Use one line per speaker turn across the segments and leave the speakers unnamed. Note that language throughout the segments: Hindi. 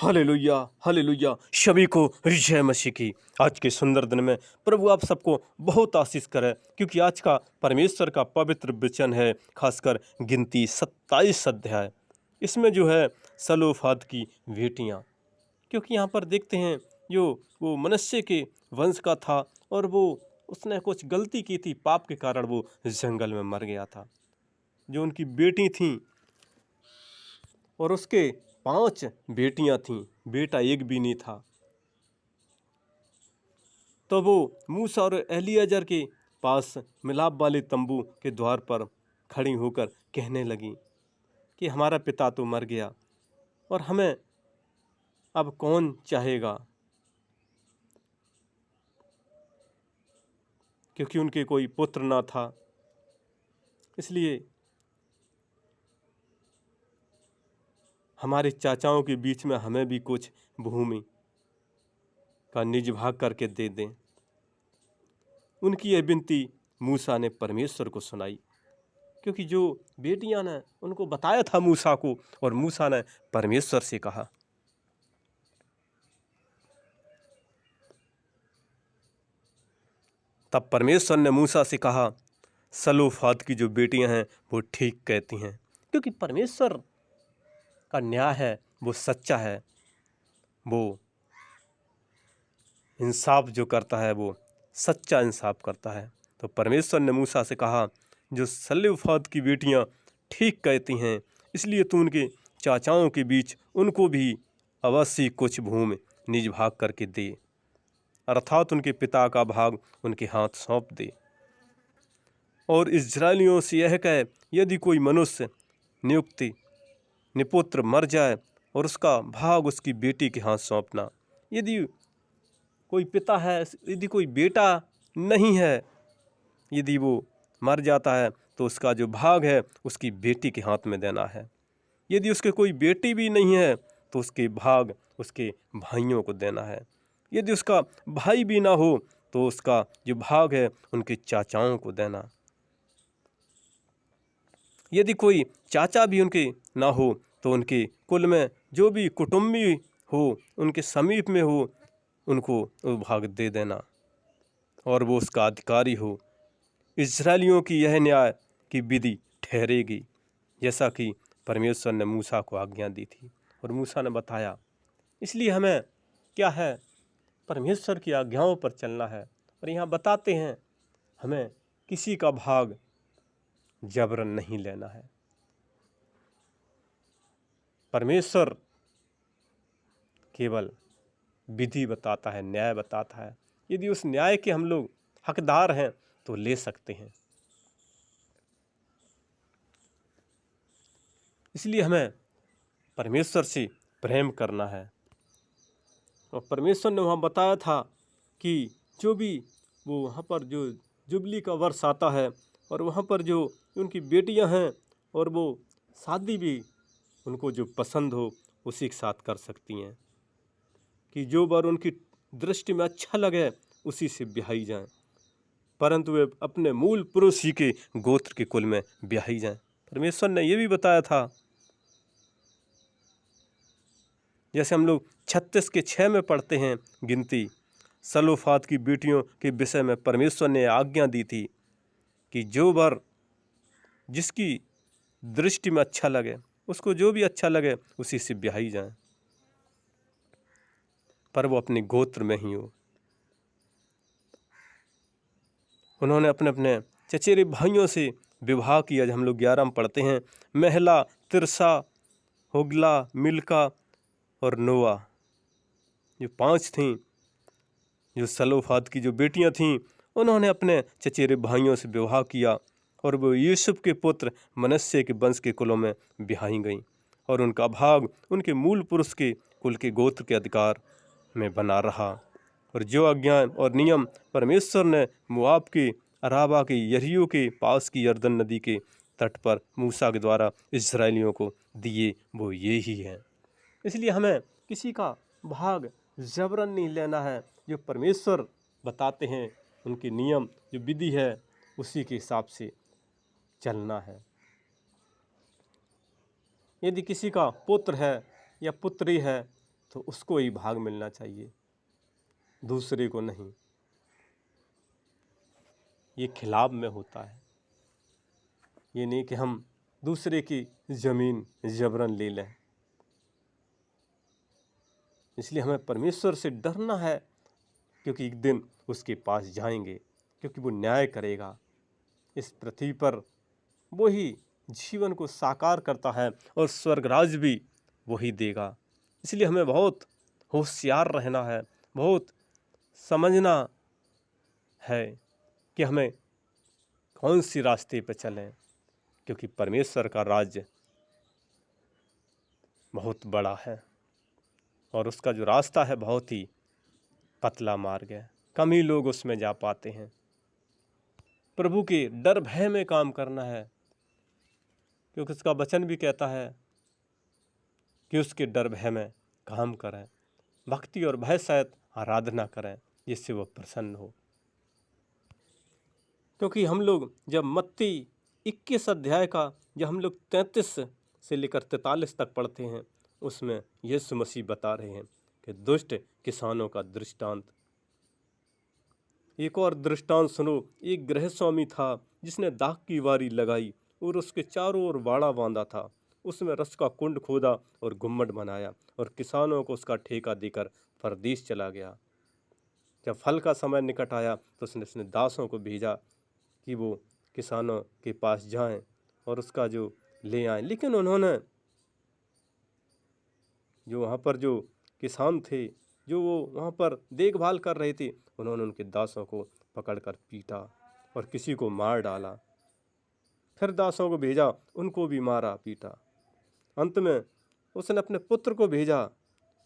Hallelujah hallelujah. सभी को जय मसीह की। आज के सुंदर दिन में प्रभु आप सबको बहुत आशीष करे, क्योंकि आज का परमेश्वर का पवित्र वचन है, खासकर गिनती 27 अध्याय। इसमें जो है सलोफाद की बेटियां, क्योंकि यहाँ पर देखते हैं जो वो मनुष्य के वंश का था और वो उसने कुछ गलती की थी, पाप के कारण वो जंगल में मर गया था। जो उनकी बेटी थी और उसके 5 बेटियां थीं, बेटा एक भी नहीं था। तो वो मूसा और एलियाजर के पास मिलाप वाले तंबू के द्वार पर खड़ी होकर कहने लगी कि हमारा पिता तो मर गया और हमें अब कौन चाहेगा, क्योंकि उनके कोई पुत्र ना था। इसलिए हमारे चाचाओं के बीच में हमें भी कुछ भूमि का निज भाग करके दे दें। उनकी यह विनती मूसा ने परमेश्वर को सुनाई, क्योंकि जो बेटियां ने उनको बताया था मूसा को, और मूसा ने परमेश्वर से कहा। तब परमेश्वर ने मूसा से कहा, सलोफाद की जो बेटियां हैं वो ठीक कहती हैं, क्योंकि परमेश्वर का न्याय है वो सच्चा है। वो इंसाफ जो करता है वो सच्चा इंसाफ करता है। तो परमेश्वर ने मूसा से कहा, जो सलोफाद की बेटियां ठीक कहती हैं, इसलिए तू उनके चाचाओं के बीच उनको भी अवश्य कुछ भूमि निज भाग करके दे, अर्थात उनके पिता का भाग उनके हाथ सौंप दे। और इस्राएलियों से यह कहे, यदि कोई मनुष्य नियुक्ति निपुत्र मर जाए और उसका भाग उसकी बेटी के हाथ सौंपना। यदि कोई पिता है, यदि कोई बेटा नहीं है, यदि वो मर जाता है तो उसका जो भाग है उसकी बेटी के हाथ में देना है। यदि उसके कोई बेटी भी नहीं है तो उसके भाग उसके भाइयों को देना है। यदि उसका भाई भी ना हो तो उसका जो भाग है उनके चाचाओं को देना। यदि कोई चाचा भी उनके ना हो तो उनके कुल में जो भी कुटुंबी हो, उनके समीप में हो, उनको वो भाग दे देना और वो उसका अधिकारी हो। इस्राएलियों की यह न्याय की विधि ठहरेगी, जैसा कि परमेश्वर ने मूसा को आज्ञा दी थी और मूसा ने बताया। इसलिए हमें क्या है, परमेश्वर की आज्ञाओं पर चलना है। और यहाँ बताते हैं हमें किसी का भाग जबरन नहीं लेना है। परमेश्वर केवल विधि बताता है, न्याय बताता है। यदि उस न्याय के हम लोग हकदार हैं तो ले सकते हैं। इसलिए हमें परमेश्वर से प्रेम करना है। और परमेश्वर ने वहाँ बताया था कि जो भी वो वहाँ पर जो जुबली का वर्ष आता है और वहाँ पर जो उनकी बेटियां हैं और वो शादी भी उनको जो पसंद हो उसी के साथ कर सकती हैं, कि जो वर उनकी दृष्टि में अच्छा लगे उसी से ब्याही जाएं, परंतु वे अपने मूल पुरुष ही के गोत्र के कुल में ब्याही जाएं। परमेश्वर ने ये भी बताया था, जैसे हम लोग 36 के 6 में पढ़ते हैं गिनती, सलोफाद की बेटियों के विषय में परमेश्वर ने आज्ञा दी थी कि जो वर जिसकी दृष्टि में अच्छा लगे, उसको जो भी अच्छा लगे उसी से ब्याही जाए, पर वो अपने गोत्र में ही हो। उन्होंने अपने अपने चचेरे भाइयों से विवाह किया। हम लोग 11 में पढ़ते हैं, महला, तिरसा, होगला, मिल्का और नोआ, जो 5 थीं, जो सलोफाद की जो बेटियां थीं, उन्होंने अपने चचेरे भाइयों से विवाह किया और वो यूसुफ के पुत्र मनश्शे के वंश के कुलों में ब्याही गईं और उनका भाग उनके मूल पुरुष के कुल के गोत्र के अधिकार में बना रहा। और जो आज्ञा और नियम परमेश्वर ने मोआब के, अराबा के, यरीहो के पास की यरदन नदी के तट पर मूसा के द्वारा इस्राएलियों को दिए वो ये ही हैं। इसलिए हमें किसी का भाग जबरन नहीं लेना है। जो परमेश्वर बताते हैं उनके नियम जो विधि है उसी के हिसाब से चलना है। यदि किसी का पुत्र है या पुत्री है तो उसको ही भाग मिलना चाहिए, दूसरे को नहीं। ये खिलाफ में होता है। ये नहीं कि हम दूसरे की ज़मीन जबरन ले लें। इसलिए हमें परमेश्वर से डरना है, क्योंकि एक दिन उसके पास जाएंगे, क्योंकि वो न्याय करेगा। इस पृथ्वी पर वही जीवन को साकार करता है और स्वर्गराज भी वही देगा। इसलिए हमें बहुत होशियार रहना है, बहुत समझना है कि हमें कौन सी रास्ते पर चलें, क्योंकि परमेश्वर का राज्य बहुत बड़ा है और उसका जो रास्ता है बहुत ही पतला मार्ग है। कम ही लोग उसमें जा पाते हैं। प्रभु के डर भय में काम करना है, क्योंकि उसका वचन भी कहता है कि उसके डर भय में काम करें, भक्ति और भय सहित आराधना करें, जिससे वह प्रसन्न हो। क्योंकि हम लोग जब मत्ती 21 अध्याय का जब हम लोग 33 से लेकर 43 तक पढ़ते हैं, उसमें यीशु मसीह बता रहे हैं कि दुष्ट किसानों का दृष्टांत। एक और दृष्टांत सुनो। एक गृहस्वामी था जिसने दाख की वारी लगाई और उसके चारों ओर बाड़ा बांधा था। उसमें रस का कुंड खोदा और गुम्मट बनाया और किसानों को उसका ठेका देकर परदेश चला गया। जब फल का समय निकट आया तो उसने अपने दासों को भेजा कि वो किसानों के पास जाएं और उसका जो ले आएं। लेकिन उन्होंने जो वहाँ पर जो किसान थे, जो वो वहाँ पर देखभाल कर रहे थे, उन्होंने उनके दासों को पकड़कर पीटा और किसी को मार डाला। फिर दासों को भेजा, उनको भी मारा पीटा। अंत में उसने अपने पुत्र को भेजा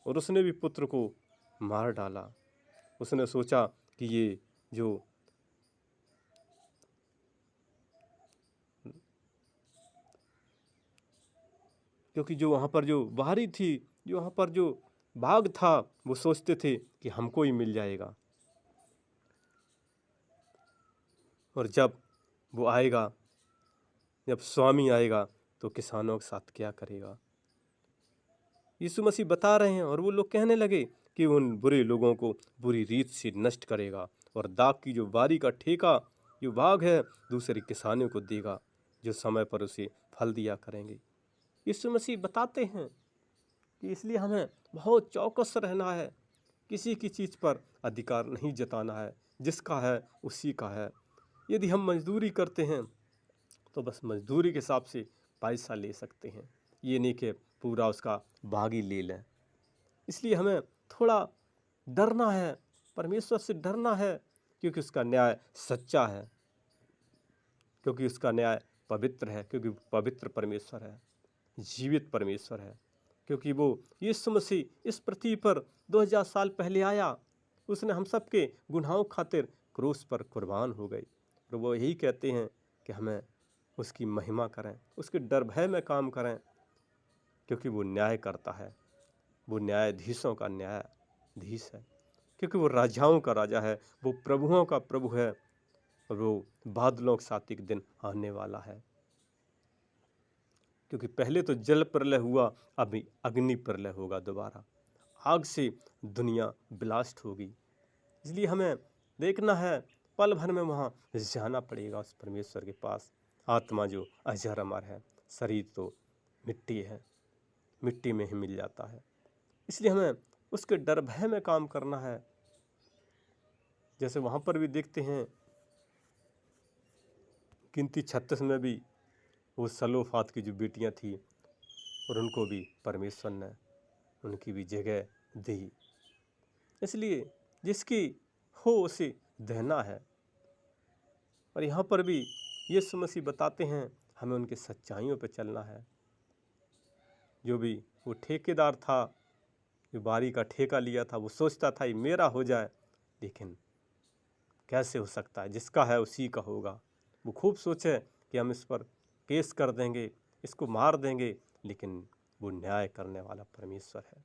और उसने भी पुत्र को मार डाला। उसने सोचा कि ये जो क्योंकि जो वहाँ पर जो बाहरी थी, जो वहाँ पर जो बाग था, वो सोचते थे कि हमको ही मिल जाएगा। और जब वो आएगा, जब स्वामी आएगा तो किसानों के साथ क्या करेगा। यीशु मसीह बता रहे हैं और वो लोग कहने लगे कि उन बुरे लोगों को बुरी रीत से नष्ट करेगा और दाख की जो बारी का ठेका जो भाग है दूसरे किसानों को देगा, जो समय पर उसे फल दिया करेंगे। यीशु मसीह बताते हैं कि इसलिए हमें बहुत चौकस रहना है, किसी की चीज़ पर अधिकार नहीं जताना है, जिसका है उसी का है। यदि हम मजदूरी करते हैं तो बस मजदूरी के हिसाब से पैसा ले सकते हैं, ये नहीं कि पूरा उसका भाग ही ले लें। इसलिए हमें थोड़ा डरना है, परमेश्वर से डरना है, क्योंकि उसका न्याय सच्चा है, क्योंकि उसका न्याय पवित्र है, क्योंकि पवित्र परमेश्वर है, जीवित परमेश्वर है। क्योंकि वो यीशु मसीह इस पृथ्वी पर 2000 साल पहले आया, उसने हम सब के गुनाहों खातिर क्रूस पर कुर्बान हो गई। और वो यही कहते हैं कि हमें उसकी महिमा करें, उसके डर भय में काम करें, क्योंकि वो न्याय करता है। वो न्यायाधीशों का न्यायाधीश है, क्योंकि वो राजाओं का राजा है, वो प्रभुओं का प्रभु है और वो बादलों के साथ एक दिन आने वाला है। क्योंकि पहले तो जल प्रलय हुआ, अभी अग्नि प्रलय होगा दोबारा, आग से दुनिया ब्लास्ट होगी। इसलिए हमें देखना है, पल भर में वहाँ जाना पड़ेगा उस परमेश्वर के पास। आत्मा जो अजर अमर है, शरीर तो मिट्टी है, मिट्टी में ही मिल जाता है। इसलिए हमें उसके डर भय में काम करना है। जैसे वहाँ पर भी देखते हैं गिनती 36 में भी वो सलोफात की जो बेटियाँ थी और उनको भी परमेश्वर ने उनकी भी जगह दी। इसलिए जिसकी हो उसे देना है। और यहाँ पर भी यीशु मसीह बताते हैं हमें उनकी सच्चाइयों पर चलना है। जो भी वो ठेकेदार था, जो बारी का ठेका लिया था, वो सोचता था ये मेरा हो जाए, लेकिन कैसे हो सकता है, जिसका है उसी का होगा। वो खूब सोचे कि हम इस पर केस कर देंगे, इसको मार देंगे, लेकिन वो न्याय करने वाला परमेश्वर है।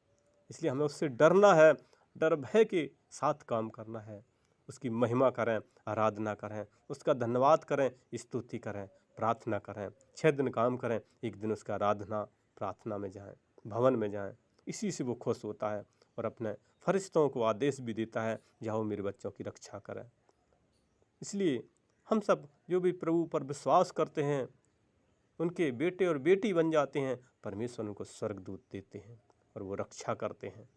इसलिए हमें उससे डरना है, डर भय के साथ काम करना है। उसकी महिमा करें, आराधना करें, उसका धन्यवाद करें, स्तुति करें, प्रार्थना करें। 6 दिन काम करें, एक दिन उसका आराधना प्रार्थना में जाएं, भवन में जाएं। इसी से वो खुश होता है। और अपने फरिश्तों को आदेश भी देता है, जाओ मेरे बच्चों की रक्षा करें। इसलिए हम सब जो भी प्रभु पर विश्वास करते हैं, उनके बेटे और बेटी बन जाते हैं। परमेश्वर उनको स्वर्गदूत देते हैं और वो रक्षा करते हैं,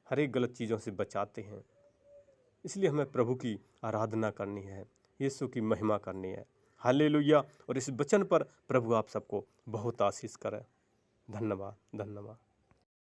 हर एक गलत चीज़ों से बचाते हैं। इसलिए हमें प्रभु की आराधना करनी है, यीशु की महिमा करनी है। हालेलुया। और इस वचन पर प्रभु आप सबको बहुत आशीष करे। धन्यवाद, धन्यवाद।